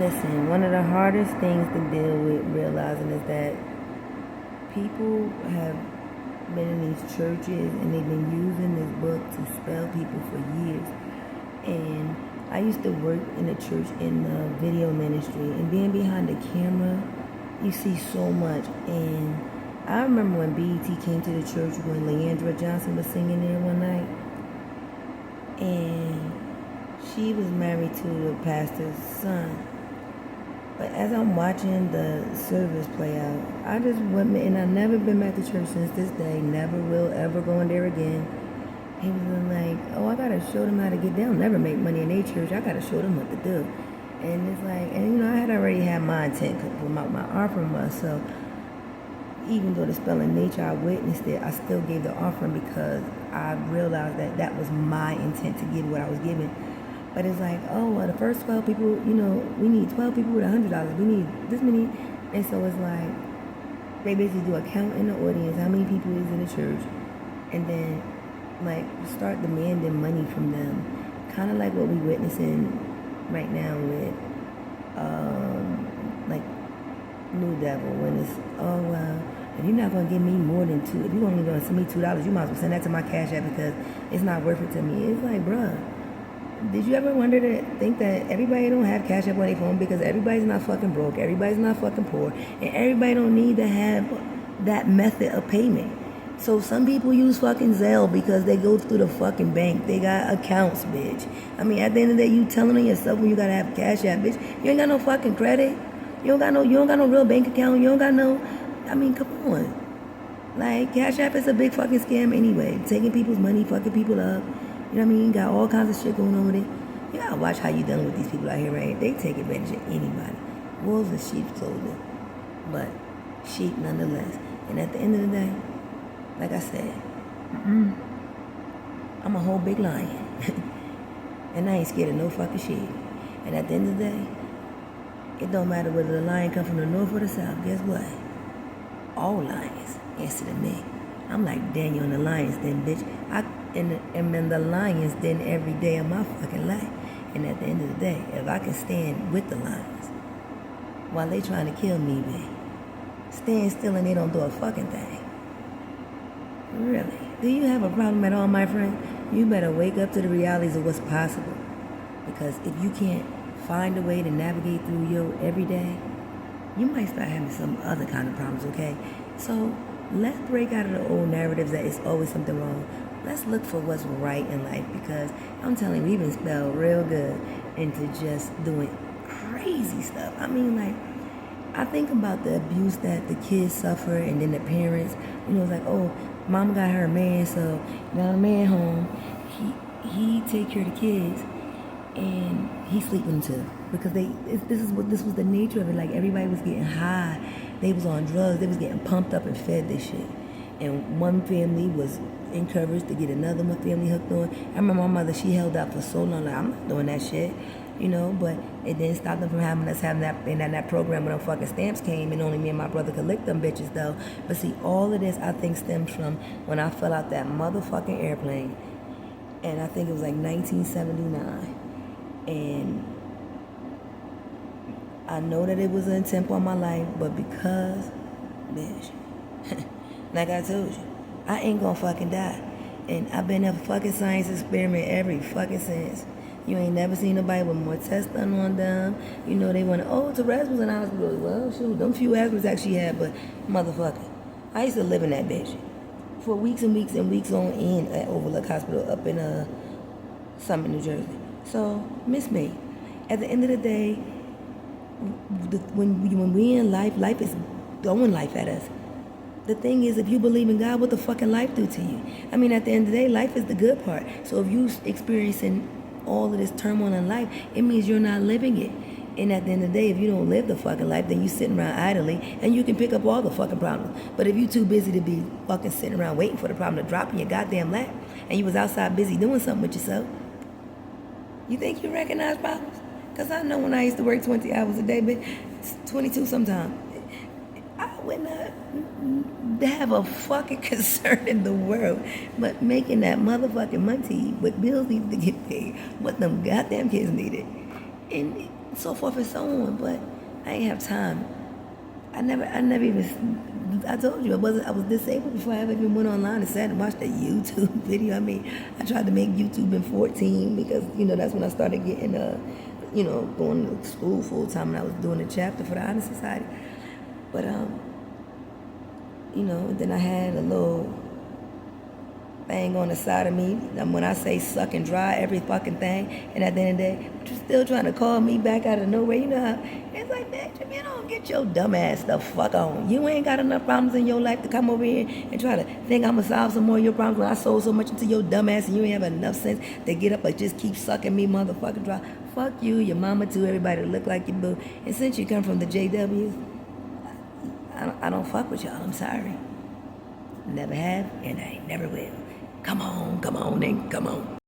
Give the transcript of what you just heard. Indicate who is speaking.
Speaker 1: Listen, one of the hardest things to deal with realizing is that people have been in these churches and they've been using this book to spell people for years. And I used to work in a church in the video ministry, and being behind the camera, you see so much. And I remember when BET came to the church when Leandra Johnson was singing there one night, and she was married to the pastor's son. But as I'm watching the service play out, I just went, and I've never been back to church since this day, never will ever go in there again. He was like, oh, I gotta show them how to get down. Never make money in their church. I gotta show them what to do. And it's like, and I had already had my intent to promote my offering was. So even though the spell in nature, I witnessed it, I still gave the offering because I realized that that was my intent to give what I was giving. But it's like, oh, well, the first 12 people, we need 12 people with $100. We need this many. And so it's like, they basically do a count in the audience, how many people is in the church, and then, like, start demanding money from them. Kind of like what we're witnessing right now with, like, New Devil, when it's, oh, well, if you're not going to give me more than $2, if you're only going to send me $2, you might as well send that to my Cash App because it's not worth it to me. It's like, bruh. Did you ever wonder to think that everybody don't have Cash App on their phone because everybody's not fucking broke, everybody's not fucking poor, and everybody don't need to have that method of payment? So some people use fucking Zelle because they go through the fucking bank. They got accounts, bitch. I mean, at the end of the day, you telling on yourself when you gotta have Cash App, bitch. You ain't got no fucking credit. You don't got no real bank account. You don't got no. I mean, come on. Like, Cash App is a big fucking scam anyway. Taking people's money, fucking people up. You know what I mean? Got all kinds of shit going on with it. You gotta watch how you dealing with these people out here, right? They take advantage of anybody. Wolves in sheep's clothing. But sheep nonetheless. And at the end of the day, like I said, I'm a whole big lion. And I ain't scared of no fucking shit. And at the end of the day, it don't matter whether the lion come from the north or the south. Guess what? All lions answer to me. I'm like Daniel in the lion's den, bitch. I'm in the lion's den every day of my fucking life. And at the end of the day, if I can stand with the lions while they trying to kill me, bitch, stand still and they don't do a fucking thing. Really? Do you have a problem at all, my friend? You better wake up to the realities of what's possible. Because if you can't find a way to navigate through your everyday, you might start having some other kind of problems, okay? So let's break out of the old narratives that it's always something wrong. Let's look for what's right in life, because I'm telling you, we've been spelled real good into just doing crazy stuff. I mean, like, I think about the abuse that the kids suffer, and then the parents, it's like, oh, mama got her a man, so got a man home. He take care of the kids, and he sleep with them too, because this was the nature of it. Like, everybody was getting high, they was on drugs, they was getting pumped up and fed this shit. And one family was encouraged to get another one family hooked on. I remember my mother, she held out for so long, like, I'm not doing that shit, but it didn't stop them from having that, and that program when them fucking stamps came, and only me and my brother could lick them bitches though. But see, all of this I think stems from when I fell out that motherfucking airplane, and I think it was like 1979, and I know that it was an attempt on my life, but because, bitch, like I told you, I ain't gonna fucking die. And I've been a fucking science experiment every fucking since. You ain't never seen nobody with more tests done on them. They want to, Therese was in the hospital. Well, shoot, them few aspirins actually had, but motherfucker, I used to live in that bitch for weeks and weeks and weeks on end at Overlook Hospital up in Summit, New Jersey. So, miss me. At the end of the day, when we in life is throwing life at us. The thing is, if you believe in God, what the fucking life do to you? I mean, at the end of the day, life is the good part. So if you experiencing all of this turmoil in life, it means you're not living it. And at the end of the day, if you don't live the fucking life, then you sitting around idly, and you can pick up all the fucking problems. But if you too busy to be fucking sitting around waiting for the problem to drop in your goddamn lap, and you was outside busy doing something with yourself, you think you recognize problems? Because I know when I used to work 20 hours a day, but 22 sometimes, I would not have a fucking concern in the world but making that motherfucking money, what bills need to get paid, what them goddamn kids needed. And and so forth and so on. But I ain't have time. I never even, I told you, I was disabled before I ever even went online and sat and watched a YouTube video. I mean, I tried to make YouTube in 14 because, that's when I started getting, going to school full time, and I was doing a chapter for the Honor Society. But, then I had a little thing on the side of me. When I say suck and dry every fucking thing, and at the end of the day, but you're still trying to call me back out of nowhere. You know how it's like, bitch, you don't get your dumb ass the fuck on. You ain't got enough problems in your life to come over here and try to think I'm gonna solve some more of your problems when I sold so much into your dumb ass and you ain't have enough sense to get up and just keep sucking me motherfucking dry. Fuck you, your mama too, everybody that look like you boo. And since you come from the JWs, I don't fuck with y'all. I'm sorry. Never have, and I never will. Come on, nigga, come on.